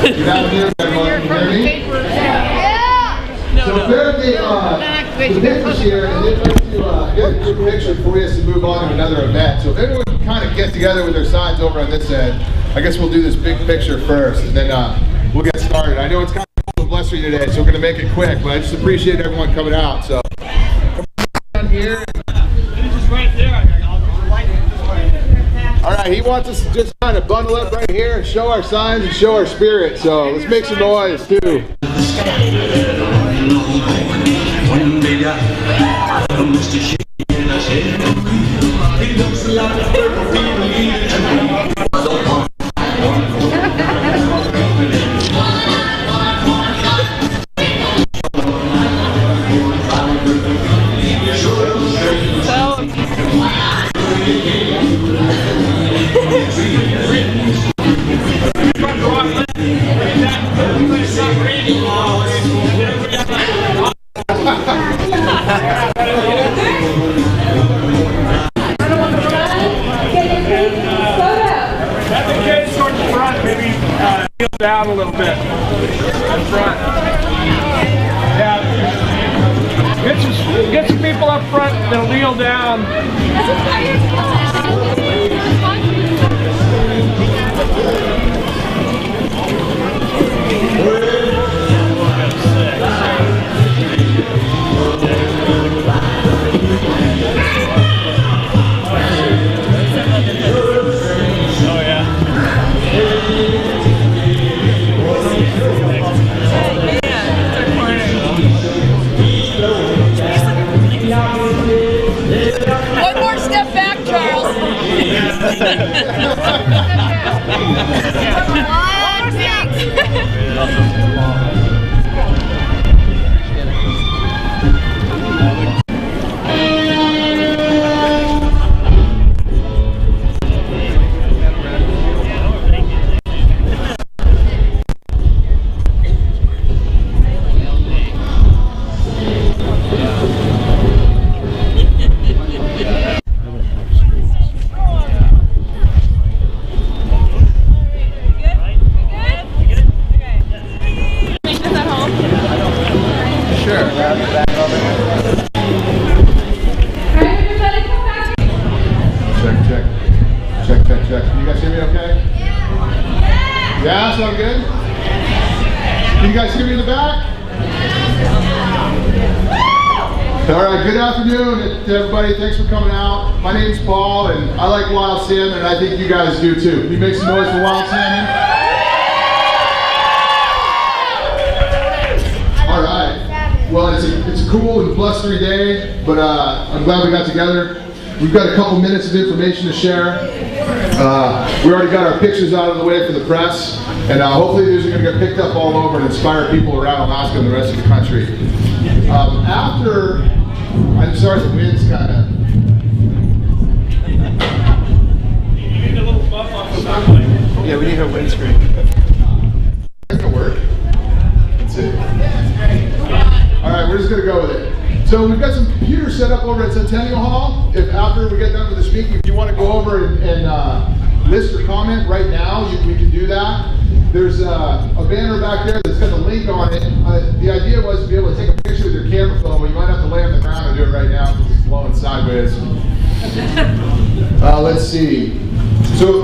Good afternoon, everyone. Can you hear me? No, so the pictures here, and they'd like to get a good picture before we have to move on to another event. So if everyone can kind of get together with their signs over on this end, I guess we'll do this big picture first, and then we'll get started. I know it's kind of cold and blustery today, so we're going to make it quick, but I just appreciate everyone coming out. So come on down here. Right there. All right, he wants us to just kind of bundle up right here and show our signs and show our spirit. So let's make some noise too. Down a little bit in front. Yeah. Get some people up front, they'll kneel down. Check. Can you guys hear me okay? Yeah, sound good? Can you guys hear me in the back? All right, good afternoon to everybody. Thanks for coming out. My name's Paul, and I like wild salmon, and I think you guys do too. Can you make some noise for wild salmon? All right. Well, it's a cool and blustery day, but I'm glad we got together. We've got a couple minutes of information to share. We already got our pictures out of the way for the press, and hopefully these are going to get picked up all over and inspire people around Alaska and the rest of the country. I'm sorry, the wind's kind of... You need a little buff off the sunlight. Yeah, we need a windscreen. That's going to work. That's it. All right, we're just going to go with it. So we've got some computers set up over at Centennial Hall. If after we get done with the speaking, if you want to go over and list or comment right now, we can do that. There's a banner back there that's got the link on it. The idea was to be able to take a picture with your camera phone, but you might have to lay on the ground and do it right now because it's blowing sideways. Let's see. So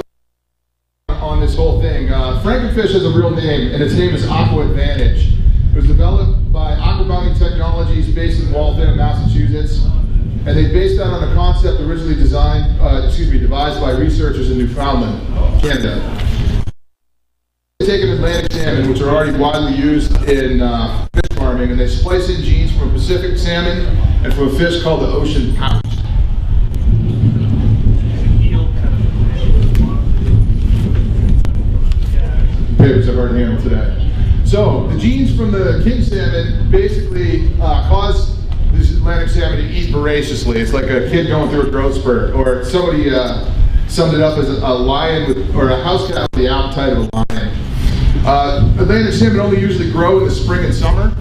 on this whole thing, Frankenfish has a real name, and its name is Aqua Advantage. It was developed by Aquabounding Technologies based in Waltham, Massachusetts, and they based that on a concept originally devised by researchers in Newfoundland, Canada. They take an Atlantic salmon, which are already widely used in fish farming, and they splice in genes from a Pacific salmon and from a fish called the ocean pouch. Pigs I've already handled today. So the genes from the king salmon basically cause this Atlantic salmon to eat voraciously. It's like a kid going through a growth spurt, or somebody summed it up as a lion or a house cat with the appetite of a lion. Atlantic salmon only usually grow in the spring and summer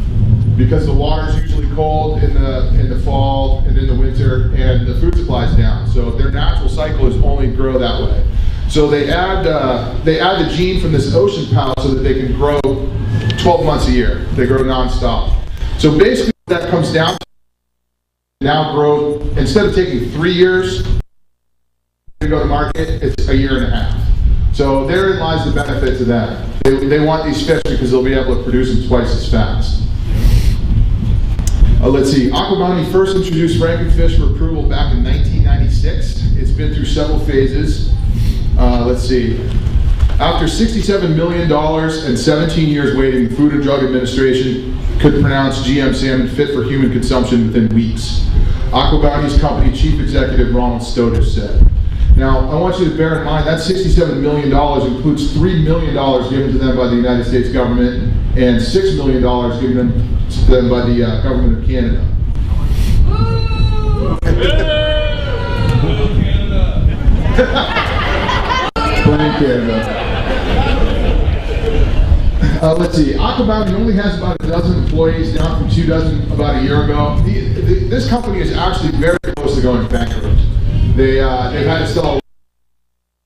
because the water is usually cold in the fall and in the winter, and the food supply is down. So their natural cycle is only grow that way. So they add the gene from this ocean pout so that they can grow 12 months a year. They grow nonstop. So basically what that comes down to now grow, instead of taking 3 years to go to market, it's a year and a half. So therein lies the benefit to them. They want these fish because they'll be able to produce them twice as fast. Let's see, AquaBounty first introduced frankenfish for approval back in 1996. It's been through several phases. Let's see, after $67 million and 17 years waiting, the Food and Drug Administration could pronounce GM salmon fit for human consumption within weeks. AquaBounty's company chief executive Ronald Stoddard said. Now, I want you to bear in mind that $67 million includes $3 million given to them by the United States government and $6 million given to them by the government of Canada. Canada. Let's see, AquaBounty only has about a dozen employees, down from 2 dozen about a year ago. This company is actually very close to going bankrupt. They've had to sell to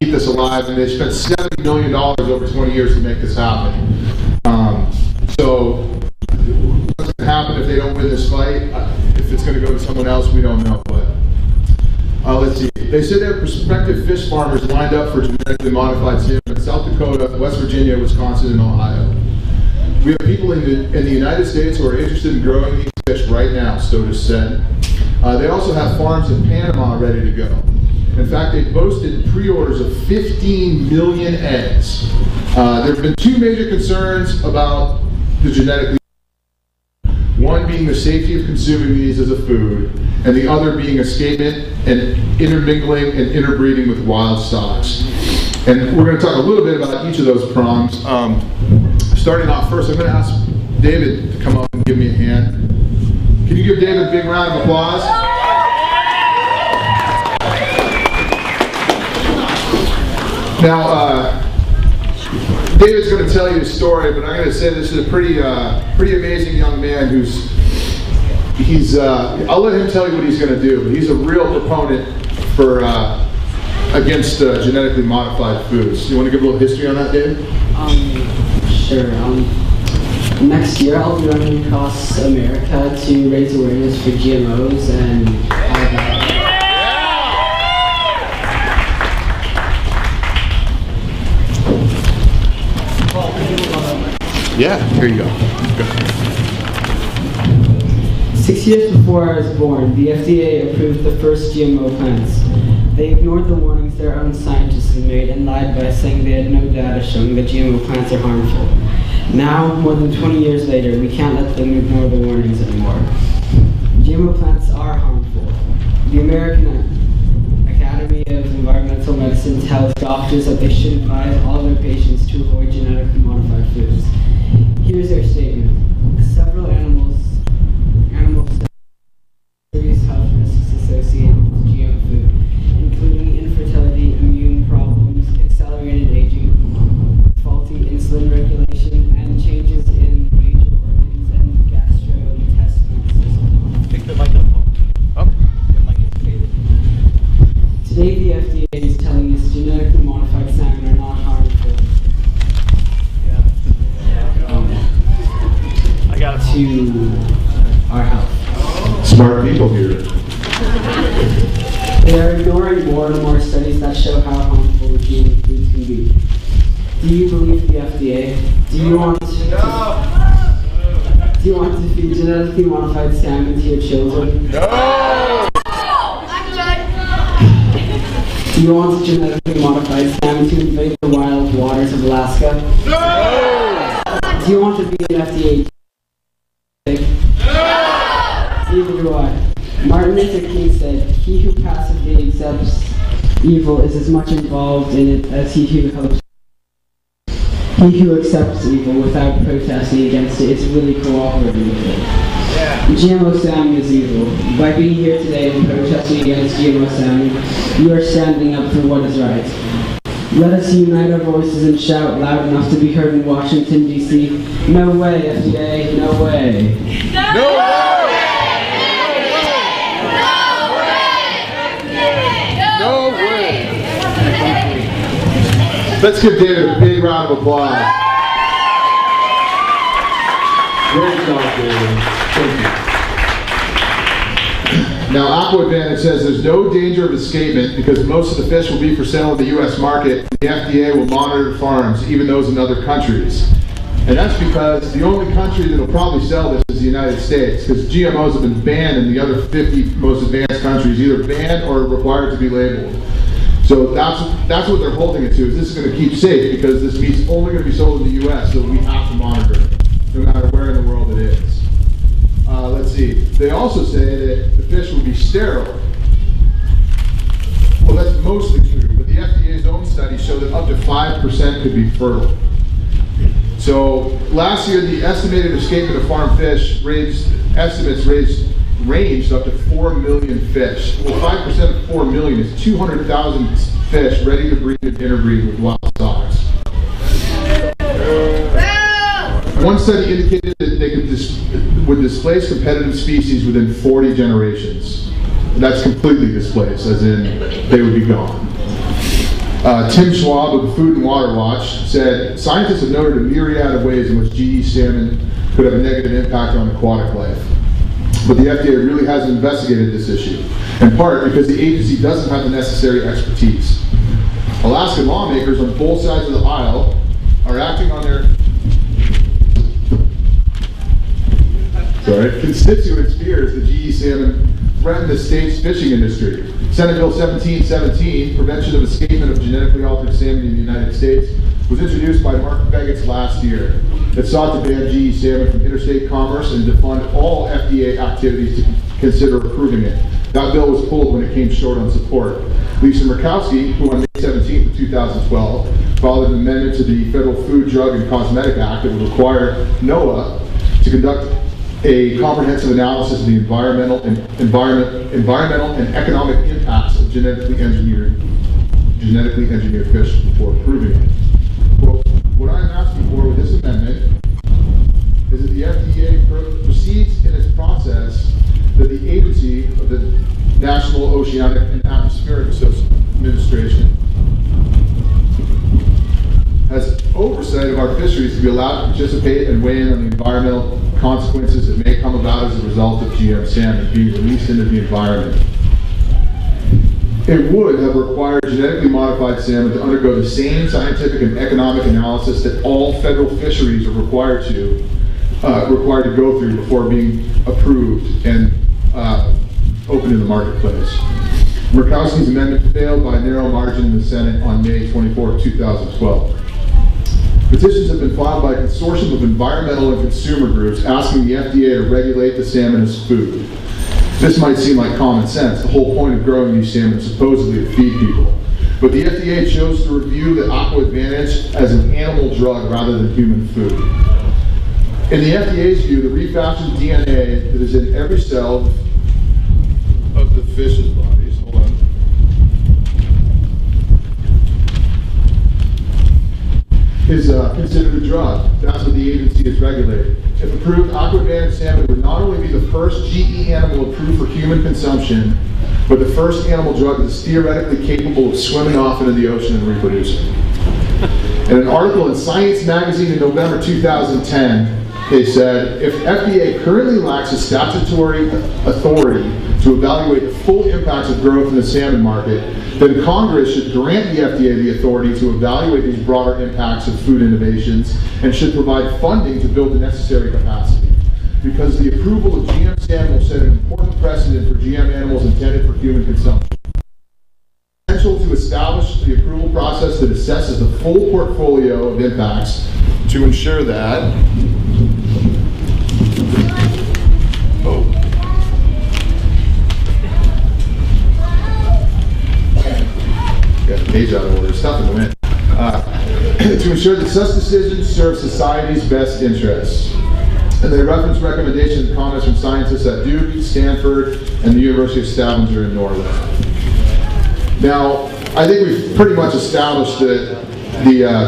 keep this alive, and they spent $70 million over 20 years to make this happen. So what's going to happen if they don't win this fight? If it's going to go to someone else, we don't know. But let's see. They said they have prospective fish farmers lined up for genetically modified salmon in South Dakota, West Virginia, Wisconsin, and Ohio. We have people in the United States who are interested in growing these fish right now, Stoddard said. They also have farms in Panama ready to go. In fact, they boasted pre-orders of 15 million eggs. There have been 2 major concerns about the genetically. One being the safety of consuming these as a food, and the other being escapement and intermingling and interbreeding with wild stocks. And we're going to talk a little bit about each of those prongs. Starting off first, I'm going to ask David to come up and give me a hand. Can you give David a big round of applause? Now, David's going to tell you a story, but I'm going to say this is a pretty amazing young man I'll let him tell you what he's going to do, but he's a real proponent for, against genetically modified foods. You want to give a little history on that, David? Sure. Next year I'll be running across America to raise awareness for GMOs and Yeah, here you go. 6 years before I was born, the FDA approved the first GMO plants. They ignored the warnings their own scientists had made and lied by saying they had no data showing that GMO plants are harmful. Now, more than 20 years later, we can't let them ignore the warnings anymore. GMO plants are harmful. The American Academy of Environmental Medicine tells doctors that they should advise all their patients to avoid genetically modified foods. Here's their statement. Several animals serious health risks associated with GM food, including infertility, immune problems, accelerated aging, faulty insulin regulation, and changes in major organs and gastrointestinal system. Pick the microphone up. Your mic is faded. Today, the FDA is telling us genetically modified salmon are not harmful. I got it. To our health. Smart people here. They are ignoring more and more studies that show how harmful GM foods can be. Do you believe the FDA? Do you want to feed genetically modified salmon to your children? No! Do you want genetically modified salmon to invade the wild waters of Alaska? No! Do you want to be an FDA? Neither do I. Martin Luther King said, "He who passively accepts evil is as much involved in it as he who helps. He who accepts evil without protesting against it is really cooperating with it." Yeah. GMO salmon is evil. By being here today and protesting against GMO salmon, you are standing up for what is right. Let us unite our voices and shout loud enough to be heard in Washington, D.C. No way, FDA, no way. No way! Let's give David a big round of applause. Great job, David. Thank you. Now, Aqua Advantage says there's no danger of escapement because most of the fish will be for sale in the U.S. market. The FDA will monitor farms, even those in other countries. And that's because the only country that will probably sell this is the United States, because GMOs have been banned in the other 50 most advanced countries, either banned or required to be labeled. So that's what they're holding it to, is this is going to keep safe, because this meat's only going to be sold in the U.S., so we have to monitor it, no matter where in the world it is. Let's see. They also say that the fish will be sterile. Well, that's mostly true, but the FDA's own studies show that up to 5% could be fertile. So last year, the estimated escapement of farm fish estimates ranged up to 4 million fish. Well, 5% of 4 million is 200,000 fish ready to breed and interbreed with wild stocks. One study indicated that they would displace competitive species within 40 generations. That's completely displaced, as in they would be gone. Tim Schwab of the Food and Water Watch said, scientists have noted a myriad of ways in which GE salmon could have a negative impact on aquatic life. But the FDA really hasn't investigated this issue, in part because the agency doesn't have the necessary expertise. Alaska lawmakers on both sides of the aisle are acting on their constituents' fears that GE salmon threaten the state's fishing industry. Senate Bill 1717, Prevention of Escapement of Genetically Altered Salmon in the United States, was introduced by Mark Begets last year. It sought to ban GE salmon from interstate commerce and to fund all FDA activities to consider approving it. That bill was pulled when it came short on support. Lisa Murkowski, who on May 17th of 2012 filed an amendment to the Federal Food, Drug, and Cosmetic Act that would require NOAA to conduct a comprehensive analysis of the environmental and economic impacts of genetically engineered fish before approving it. Well, what I'm asking for with this amendment is that the FDA proceeds in its process that the agency of the National Oceanic and Atmospheric Administration has oversight of our fisheries to be allowed to participate and weigh in on the environmental consequences that may come about as a result of GM salmon being released into the environment. It would have required genetically modified salmon to undergo the same scientific and economic analysis that all federal fisheries are required to go through before being approved and open in the marketplace. Murkowski's amendment failed by a narrow margin in the Senate on May 24, 2012. Petitions have been filed by a consortium of environmental and consumer groups asking the FDA to regulate the salmon as food. This might seem like common sense. The whole point of growing these salmon is supposedly to feed people. But the FDA chose to review the Aqua Advantage as an animal drug rather than human food. In the FDA's view, the refashioned DNA that is in every cell of the fish's bodies, hold on, is considered a drug. That's what the agency is regulating. If approved, Aqua Advantage salmon would not only be the first GE animal approved for human consumption, but the first animal drug that is theoretically capable of swimming off into the ocean and reproducing. In an article in Science magazine in November 2010, they said, if FDA currently lacks a statutory authority to evaluate the full impacts of growth in the salmon market, then Congress should grant the FDA the authority to evaluate these broader impacts of food innovations and should provide funding to build the necessary capacity. Because the approval of GM salmon will set an important precedent for GM animals intended for human consumption. Essential to establish the approval process that assesses the full portfolio of impacts to ensure that page out of order, stuff in the wind. To ensure that such decisions serve society's best interests. And they reference recommendations and comments from scientists at Duke, Stanford, and the University of Stavanger in Norway. Now, I think we've pretty much established the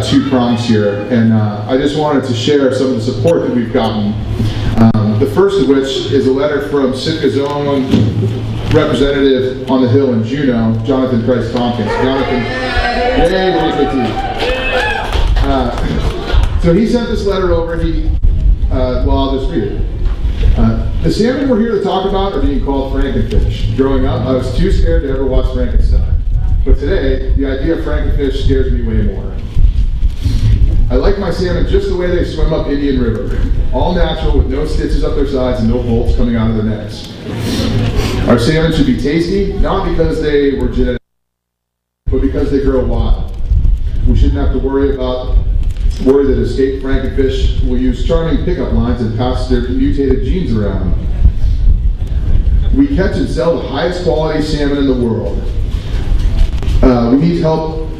two prongs here, and I just wanted to share some of the support that we've gotten. The first of which is a letter from Sitka's own representative on the Hill in Juneau, Jonathan Price Tompkins. Jonathan, yay, where's the tea? So he sent this letter over. Well, I'll just read it. The salmon we're here to talk about are being called frankenfish. Growing up, I was too scared to ever watch Frankenstein. But today, the idea of frankenfish scares me way more. I like my salmon just the way they swim up Indian River. All natural with no stitches up their sides and no bolts coming out of their necks. Our salmon should be tasty, not because they were genetic, but because they grow wild. We shouldn't have to worry that escaped frankenfish will use charming pickup lines and pass their mutated genes around. We catch and sell the highest quality salmon in the world. We need help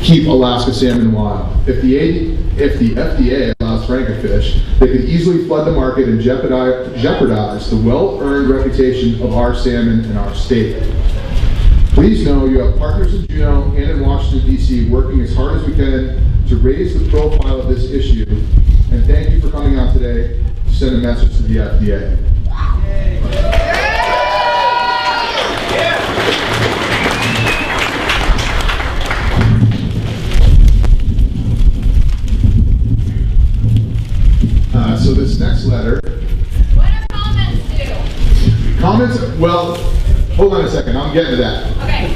keep Alaska salmon wild. If the FDA allows frankenfish, they could easily flood the market and jeopardize the well-earned reputation of our salmon in our state. Please know you have partners in Juneau and in Washington, D.C. working as hard as we can to raise the profile of this issue. And thank you for coming out today to send a message to the FDA. So this next letter. What are comments due? Comments, well, hold on a second, I'm getting to that. Okay.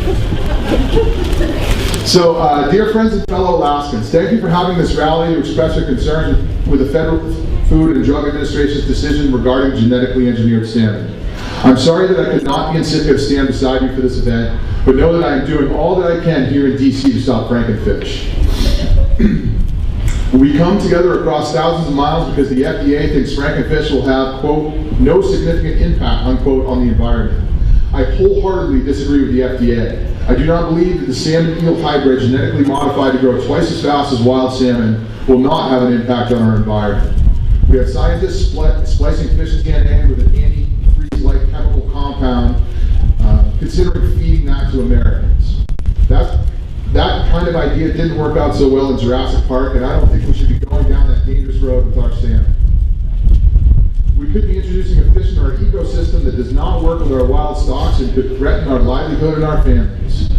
So, dear friends and fellow Alaskans, thank you for having this rally to express your concerns with the Federal Food and Drug Administration's decision regarding genetically engineered salmon. I'm sorry that I could not be in Sitka to stand beside you for this event, but know that I am doing all that I can here in DC to stop frankenfish. We come together across thousands of miles because the FDA thinks frankenfish will have, quote, no significant impact, unquote, on the environment. I wholeheartedly disagree with the FDA. I do not believe that the salmon eel hybrid genetically modified to grow twice as fast as wild salmon will not have an impact on our environment. We have scientists splicing fish's DNA with an antifreeze-like chemical compound, considering feeding that to Americans. That kind of idea didn't work out so well in Jurassic Park, and I don't think we should be going down that dangerous road with our salmon. We could be introducing a fish in our ecosystem that does not work with our wild stocks and could threaten our livelihood and our families.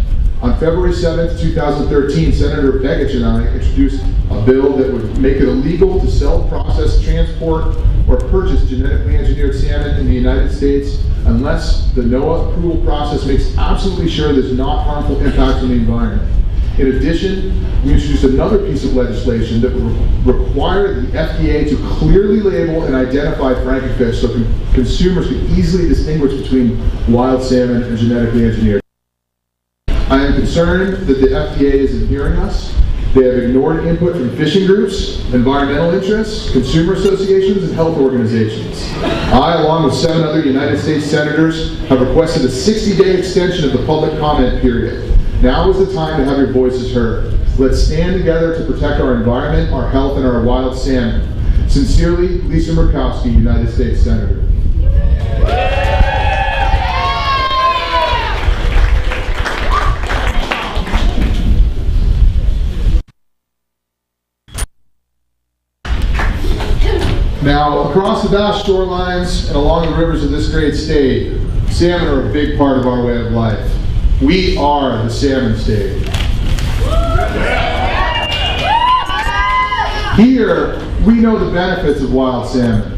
On February 7th, 2013, Senator Begich and I introduced a bill that would make it illegal to sell, process, transport, or purchase genetically engineered salmon in the United States unless the NOAA approval process makes absolutely sure there's not harmful impacts on the environment. In addition, we introduced another piece of legislation that would require the FDA to clearly label and identify frankenfish so consumers can easily distinguish between wild salmon and genetically engineered. I am concerned that the FDA isn't hearing us. They have ignored input from fishing groups, environmental interests, consumer associations, and health organizations. I, along with 7 other United States senators, have requested a 60-day extension of the public comment period. Now is the time to have your voices heard. Let's stand together to protect our environment, our health, and our wild salmon. Sincerely, Lisa Murkowski, United States Senator. Now, across the vast shorelines and along the rivers of this great state, salmon are a big part of our way of life. We are the salmon state. Here, we know the benefits of wild salmon.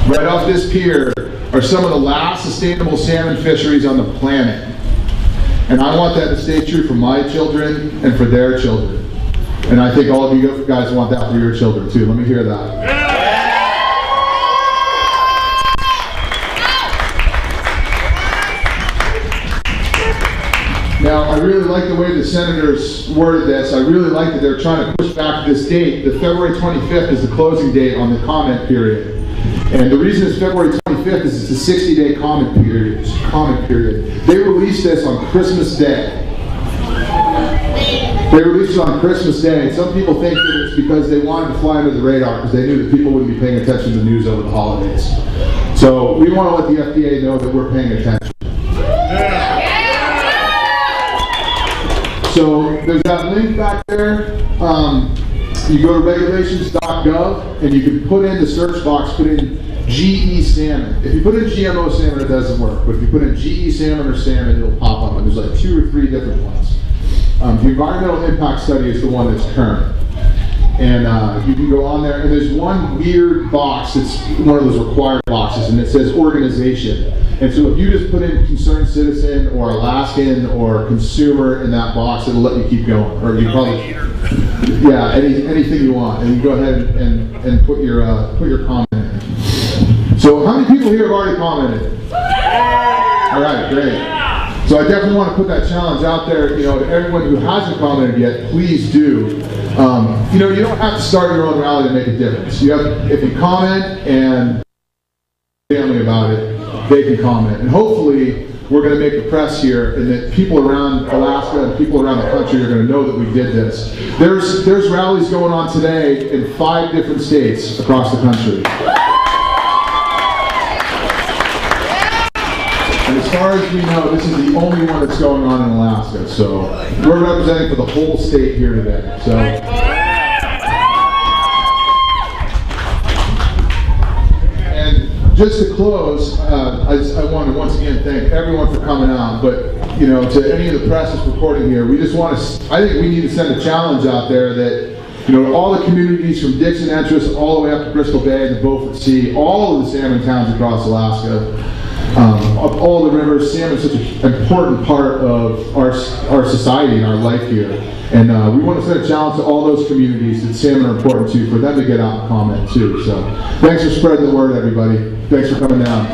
Right off this pier are some of the last sustainable salmon fisheries on the planet. And I want that to stay true for my children and for their children. And I think all of you guys want that for your children too. Let me hear that. Now, I really like the way the senators worded this. I really like that they're trying to push back this date. The February 25th is the closing date on the comment period. And the reason it's February 25th is it's a 60-day comment period. They released this on Christmas Day. They released it on Christmas Day, and some people think that it's because they wanted to fly under the radar because they knew that people wouldn't be paying attention to the news over the holidays. So we want to let the FDA know that we're paying attention. So there's that link back there. You go to regulations.gov and you can put in the search box, put in GE salmon. If you put in GMO salmon, it doesn't work. But if you put in GE salmon or salmon, it'll pop up. And there's like 2 or 3 different ones. The environmental impact study is the one that's current. And you can go on there, and there's one weird box, it's one of those required boxes, and it says organization. And so if you just put in concerned citizen or Alaskan or consumer in that box, it'll let you keep going. Or you probably, yeah, anything you want. And you go ahead and put your comment in. So how many people here have already commented? All right, great. So I definitely want to put that challenge out there, to everyone who hasn't commented yet, please do. You don't have to start your own rally to make a difference. If you comment and family about it, they can comment. And hopefully we're going to make the press here, and that people around Alaska and people around the country are going to know that we did this. There's rallies going on today in 5 different states across the country. And as far as we know, this is the only one that's going on in Alaska. So we're representing for the whole state here today. So. And just to close, I want to once again thank everyone for coming out. But to any of the press that's reporting here, we just want to. I think we need to send a challenge out there that all the communities from Dixon Entris all the way up to Bristol Bay and the Beaufort Sea, all of the salmon towns across Alaska. Of all the rivers, salmon is such an important part of our society and our life here. And we want to set a challenge to all those communities that salmon are important to, for them to get out and comment too. So thanks for spreading the word, everybody. Thanks for coming down.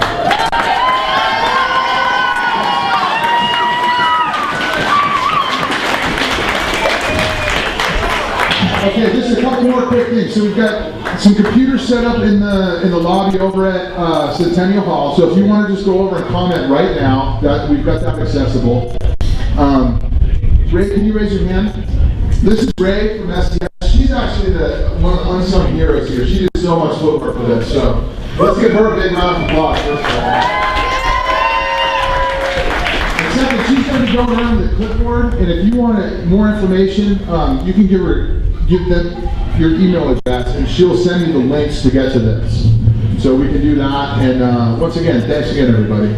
Okay, just a couple more quick things. So we've got some computers set up in the lobby over at Centennial Hall. So if you want to just go over and comment right now, we've got that accessible. Ray, can you raise your hand? This is Ray from STS. She's actually one of the unsung heroes here. She did so much footwork for this. So let's give her a big round of applause first of all. Except that she's going to go around with a clipboard, and if you want more information, you can give them your email address, and she'll send you the links to get to this. So we can do that. And once again, thanks again, everybody.